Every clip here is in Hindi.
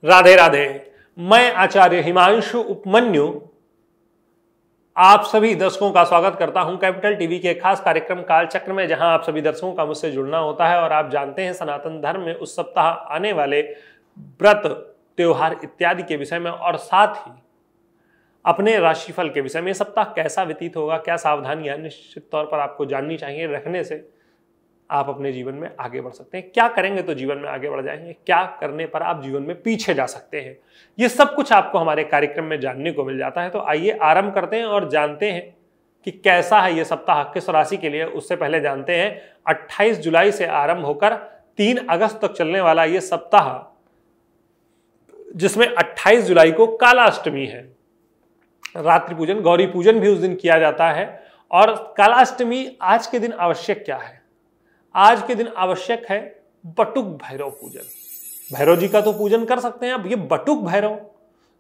राधे राधे। मैं आचार्य हिमांशु उपमन्यु आप सभी दर्शकों का स्वागत करता हूं कैपिटल टीवी के खास कार्यक्रम कालचक्र में, जहां आप सभी दर्शकों का मुझसे जुड़ना होता है। और आप जानते हैं सनातन धर्म में उस सप्ताह आने वाले व्रत, त्योहार इत्यादि के विषय में और साथ ही अपने राशिफल के विषय में सप्ताह कैसा व्यतीत होगा, क्या सावधानियां निश्चित तौर पर आपको जाननी चाहिए, रखने से आप अपने जीवन में आगे बढ़ सकते हैं। क्या करेंगे तो जीवन में आगे बढ़ जाएंगे, क्या करने पर आप जीवन में पीछे जा सकते हैं, ये सब कुछ आपको हमारे कार्यक्रम में जानने को मिल जाता है। तो आइए आरंभ करते हैं और जानते हैं कि कैसा है ये सप्ताह किस राशि के लिए। उससे पहले जानते हैं 28 जुलाई से आरंभ होकर 3 अगस्त तक चलने वाला ये सप्ताह, जिसमें 28 जुलाई को कालाष्टमी है। रात्रि पूजन, गौरी पूजन भी उस दिन किया जाता है। और कालाष्टमी आज के दिन आवश्यक क्या है? आज के दिन आवश्यक है बटुक भैरव पूजन। भैरव जी का तो पूजन कर सकते हैं, अब ये बटुक भैरव,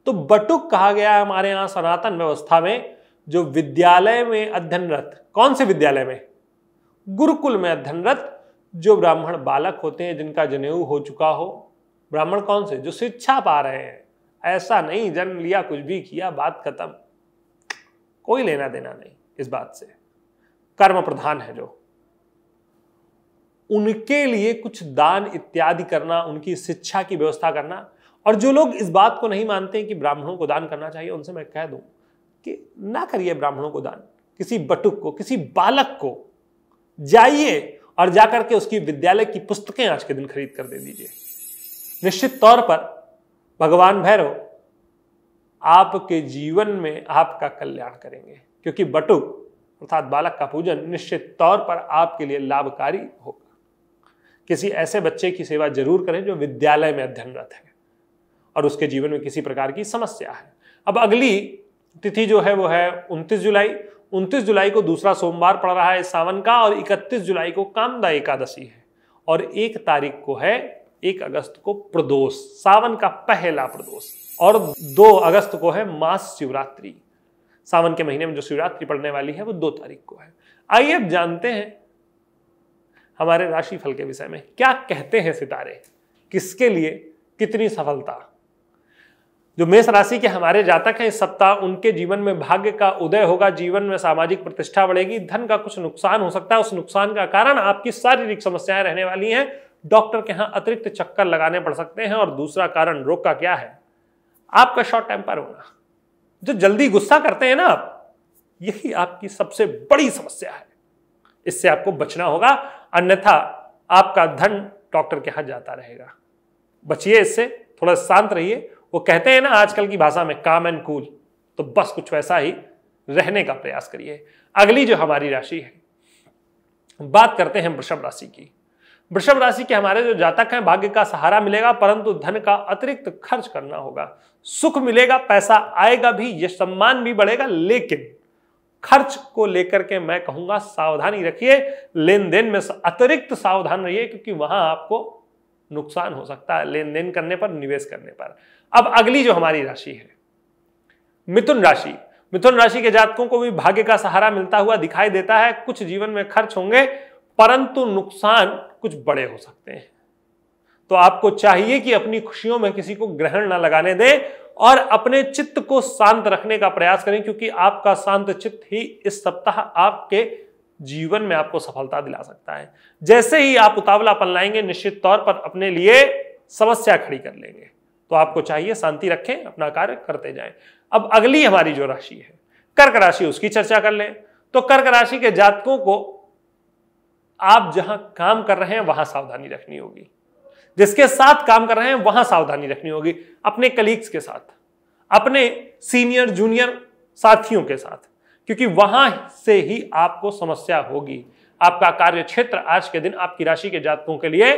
तो बटुक कहा गया है हमारे यहां सनातन व्यवस्था में, जो विद्यालय में अध्ययनरत, कौन से विद्यालय में? गुरुकुल में अध्ययनरत जो ब्राह्मण बालक होते हैं, जिनका जनेऊ हो चुका हो। ब्राह्मण कौन से? जो शिक्षा पा रहे हैं। ऐसा नहीं जन्म लिया, कुछ भी किया, बात खत्म, कोई लेना देना नहीं इस बात से। कर्म प्रधान है जो, उनके लिए कुछ दान इत्यादि करना, उनकी शिक्षा की व्यवस्था करना। और जो लोग इस बात को नहीं मानते हैं कि ब्राह्मणों को दान करना चाहिए, उनसे मैं कह दूं कि ना करिए ब्राह्मणों को दान। किसी बटुक को, किसी बालक को जाइए और जाकर के उसकी विद्यालय की पुस्तकें आज के दिन खरीद कर दे दीजिए। निश्चित तौर पर भगवान भैरव आपके जीवन में आपका कल्याण करेंगे, क्योंकि बटुक अर्थात बालक का पूजन निश्चित तौर पर आपके लिए लाभकारी होगा। किसी ऐसे बच्चे की सेवा जरूर करें जो विद्यालय में अध्ययनरत है और उसके जीवन में किसी प्रकार की समस्या है। अब अगली तिथि जो है वो है 29 जुलाई। 29 जुलाई को दूसरा सोमवार पड़ रहा है इस सावन का, और 31 जुलाई को कामदा एकादशी है, और 1 तारीख को है, 1 अगस्त को प्रदोष, सावन का पहला प्रदोष, और 2 अगस्त को है महाशिवरात्रि। सावन के महीने में जो शिवरात्रि पड़ने वाली है वो 2 तारीख को है। आइए अब जानते हैं हमारे राशिफल के विषय में क्या कहते हैं सितारे, किसके लिए कितनी सफलता। जो मेष राशि के हमारे जातक हैं, इस सप्ताह उनके जीवन में भाग्य का उदय होगा, जीवन में सामाजिक प्रतिष्ठा बढ़ेगी, धन का कुछ नुकसान हो सकता है, उस नुकसान का कारण आपकी शारीरिक समस्याएं रहने वाली हैं, डॉक्टर के यहां अतिरिक्त चक्कर लगाने पड़ सकते हैं। और दूसरा कारण रोग का क्या है? आपका शॉर्ट टेम्पर होना, जो जल्दी गुस्सा करते हैं ना आप, यही आपकी सबसे बड़ी समस्या है। इससे आपको बचना होगा, अन्यथा आपका धन डॉक्टर के हाथ जाता रहेगा। बचिए इससे, थोड़ा शांत रहिए। वो कहते हैं ना आजकल की भाषा में काम एंड कूल, तो बस कुछ वैसा ही रहने का प्रयास करिए। अगली जो हमारी राशि है, बात करते हैं वृषभ राशि की। वृषभ राशि के हमारे जो जातक हैं, भाग्य का सहारा मिलेगा, परंतु धन का अतिरिक्त खर्च करना होगा। सुख मिलेगा, पैसा आएगा भी, यश सम्मान भी बढ़ेगा, लेकिन खर्च को लेकर के मैं कहूंगा सावधानी रखिए। लेन देन में अतिरिक्त सावधान रहिए, क्योंकि वहां आपको नुकसान हो सकता है लेन देन करने पर, निवेश करने पर। अब अगली जो हमारी राशि है मिथुन राशि। मिथुन राशि के जातकों को भी भाग्य का सहारा मिलता हुआ दिखाई देता है। कुछ जीवन में खर्च होंगे, परंतु नुकसान कुछ बड़े हो सकते हैं। तो आपको चाहिए कि अपनी खुशियों में किसी को ग्रहण न लगाने दें और अपने चित्त को शांत रखने का प्रयास करें, क्योंकि आपका शांत चित्त ही इस सप्ताह आपके जीवन में आपको सफलता दिला सकता है। जैसे ही आप उतावलापन लाएंगे, निश्चित तौर पर अपने लिए समस्या खड़ी कर लेंगे। तो आपको चाहिए शांति रखें, अपना कार्य करते जाएं। अब अगली हमारी जो राशि है कर्क राशि, उसकी चर्चा कर लें। तो कर्क राशि के जातकों को आप जहां काम कर रहे हैं वहां सावधानी रखनी होगी, जिसके साथ काम कर रहे हैं वहां सावधानी रखनी होगी, अपने कलीग्स के साथ, अपने सीनियर जूनियर साथियों के साथ, क्योंकि वहां से ही आपको समस्या होगी। आपका कार्य क्षेत्र आज के दिन आपकी राशि के जातकों के लिए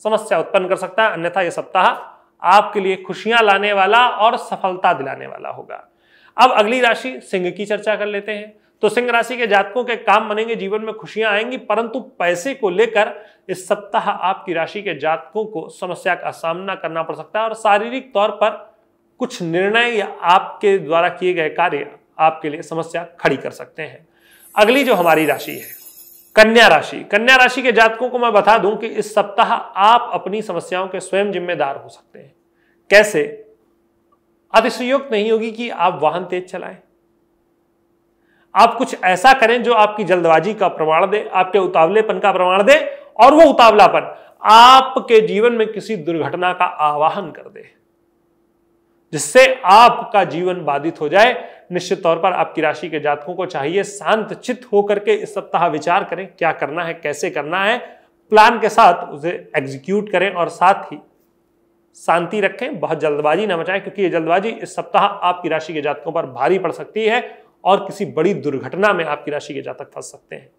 समस्या उत्पन्न कर सकता है, अन्यथा यह सप्ताह आपके लिए खुशियां लाने वाला और सफलता दिलाने वाला होगा। अब अगली राशि सिंह की चर्चा कर लेते हैं। तो सिंह राशि के जातकों के काम बनेंगे, जीवन में खुशियां आएंगी, परंतु पैसे को लेकर इस सप्ताह आपकी राशि के जातकों को समस्या का सामना करना पड़ सकता है, और शारीरिक तौर पर कुछ निर्णय या आपके द्वारा किए गए कार्य आपके लिए समस्या खड़ी कर सकते हैं। अगली जो हमारी राशि है कन्या राशि। कन्या राशि के जातकों को मैं बता दूं कि इस सप्ताह आप अपनी समस्याओं के स्वयं जिम्मेदार हो सकते हैं। कैसे? अतिशयोक्त नहीं होगी कि आप वाहन तेज चलाएं, आप कुछ ऐसा करें जो आपकी जल्दबाजी का प्रमाण दे, आपके उतावलेपन का प्रमाण दे, और वो उतावलापन आपके जीवन में किसी दुर्घटना का आवाहन कर दे, जिससे आपका जीवन बाधित हो जाए। निश्चित तौर पर आपकी राशि के जातकों को चाहिए शांत चित्त होकर के इस सप्ताह विचार करें, क्या करना है, कैसे करना है, प्लान के साथ उसे एग्जीक्यूट करें और साथ ही शांति रखें, बहुत जल्दबाजी ना मचाएं, क्योंकि ये जल्दबाजी इस सप्ताह आपकी राशि के जातकों पर भारी पड़ सकती है और किसी बड़ी दुर्घटना में आपकी राशि के जातक फंस सकते हैं।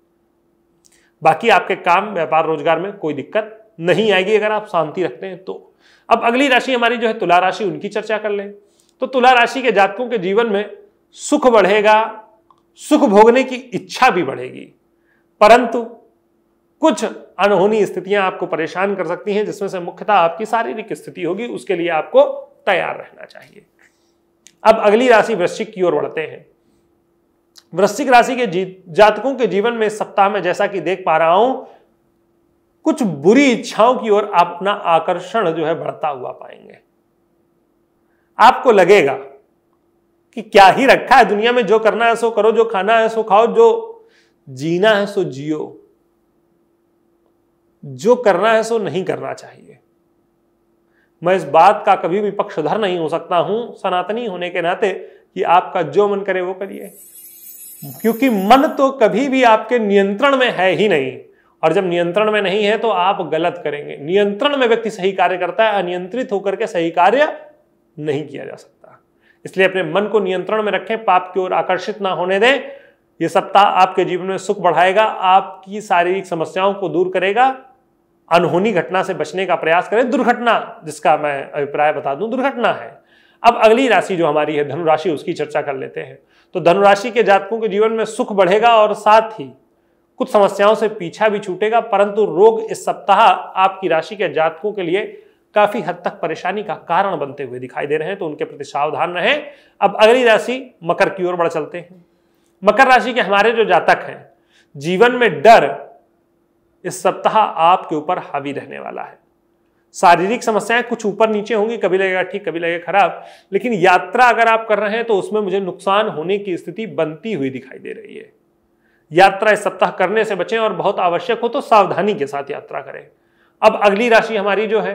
बाकी आपके काम, व्यापार, रोजगार में कोई दिक्कत नहीं आएगी अगर आप शांति रखते हैं तो। अब अगली राशि हमारी जो है तुला राशि, उनकी चर्चा कर लें। तो तुला राशि के जातकों के जीवन में सुख बढ़ेगा, सुख भोगने की इच्छा भी बढ़ेगी, परंतु कुछ अनहोनी स्थितियां आपको परेशान कर सकती हैं, जिसमें से मुख्यतः आपकी शारीरिक स्थिति होगी। उसके लिए आपको तैयार रहना चाहिए। अब अगली राशि वृश्चिक की ओर बढ़ते हैं। वृश्चिक राशि के जातकों के जीवन में इस सप्ताह में जैसा कि देख पा रहा हूं, कुछ बुरी इच्छाओं की ओर आप अपना आकर्षण जो है बढ़ता हुआ पाएंगे। आपको लगेगा कि क्या ही रखा है दुनिया में, जो करना है सो करो, जो खाना है सो खाओ, जो जीना है सो जियो, जो करना है सो नहीं करना चाहिए। मैं इस बात का कभी भी पक्षधर नहीं हो सकता हूं सनातनी होने के नाते कि आपका जो मन करे वो करिए, क्योंकि मन तो कभी भी आपके नियंत्रण में है ही नहीं, और जब नियंत्रण में नहीं है तो आप गलत करेंगे। नियंत्रण में व्यक्ति सही कार्य करता है, अनियंत्रित होकर के सही कार्य नहीं किया जा सकता। इसलिए अपने मन को नियंत्रण में रखें, पाप की ओर आकर्षित ना होने दें। यह सप्ताह आपके जीवन में सुख बढ़ाएगा, आपकी शारीरिक समस्याओं को दूर करेगा, अनहोनी घटना से बचने का प्रयास करें। दुर्घटना, जिसका मैं अभिप्राय बता दूं, दुर्घटना है। अब अगली राशि जो हमारी है धनुराशि, उसकी चर्चा कर लेते हैं। तो धनुराशि के जातकों के जीवन में सुख बढ़ेगा और साथ ही कुछ समस्याओं से पीछा भी छूटेगा, परंतु रोग इस सप्ताह आपकी राशि के जातकों के लिए काफी हद तक परेशानी का कारण बनते हुए दिखाई दे रहे हैं, तो उनके प्रति सावधान रहें। अब अगली राशि मकर की ओर बढ़ चलते हैं। मकर राशि के हमारे जो जातक हैं, जीवन में डर इस सप्ताह आपके ऊपर हावी रहने वाला है। शारीरिक समस्याएं कुछ ऊपर नीचे होंगी, कभी लगेगा ठीक, कभी लगेगा खराब, लेकिन यात्रा अगर आप कर रहे हैं तो उसमें मुझे नुकसान होने की स्थिति बनती हुई दिखाई दे रही है। यात्रा इस सप्ताह करने से बचें और बहुत आवश्यक हो तो सावधानी के साथ यात्रा करें। अब अगली राशि हमारी जो है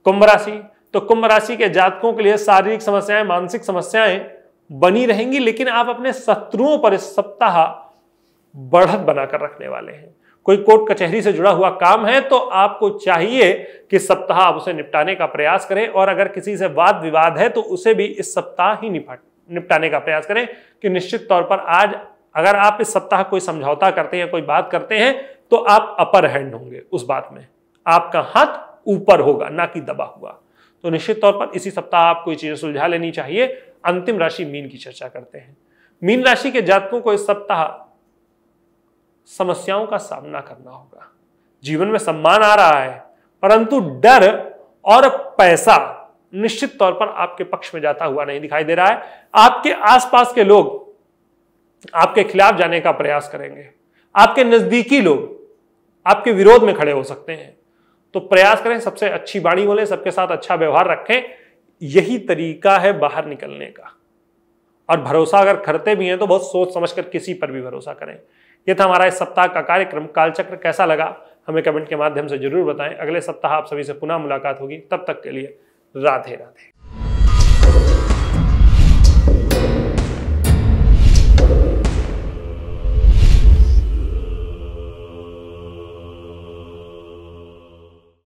कुंभ राशि। तो कुंभ राशि के जातकों के लिए शारीरिक समस्याएं, मानसिक समस्याएं बनी रहेंगी, लेकिन आप अपने शत्रुओं पर इस सप्ताह बढ़त बनाकर रखने वाले हैं। कोई कोर्ट कचहरी से जुड़ा हुआ काम है तो आपको चाहिए कि सप्ताह आप उसे निपटाने का प्रयास करें, और अगर किसी से वाद विवाद है तो उसे भी इस सप्ताह ही निपटाने का प्रयास करें, कि निश्चित तौर पर आज अगर आप इस सप्ताह कोई समझौता करते हैं, कोई बात करते हैं, तो आप अपर हैंड होंगे उस बात में, आपका हाथ ऊपर होगा, ना कि दबा हुआ। तो निश्चित तौर पर इसी सप्ताह आपको ये चीजें सुलझा लेनी चाहिए। अंतिम राशि मीन की चर्चा करते हैं। मीन राशि के जातकों को इस सप्ताह समस्याओं का सामना करना होगा। जीवन में सम्मान आ रहा है, परंतु डर और पैसा निश्चित तौर पर आपके पक्ष में जाता हुआ नहीं दिखाई दे रहा है। आपके आसपास के लोग आपके खिलाफ जाने का प्रयास करेंगे, आपके नजदीकी लोग आपके विरोध में खड़े हो सकते हैं। तो प्रयास करें, सबसे अच्छी वाणी बोलें, सबके साथ अच्छा व्यवहार रखें, यही तरीका है बाहर निकलने का। और भरोसा अगर करते भी हैं तो बहुत सोच समझकर किसी पर भी भरोसा करें। यह था हमारा इस सप्ताह का कार्यक्रम। कालचक्र कैसा लगा हमें कमेंट के माध्यम से जरूर बताएं। अगले सप्ताह आप सभी से पुनः मुलाकात होगी, तब तक के लिए राधे राधे।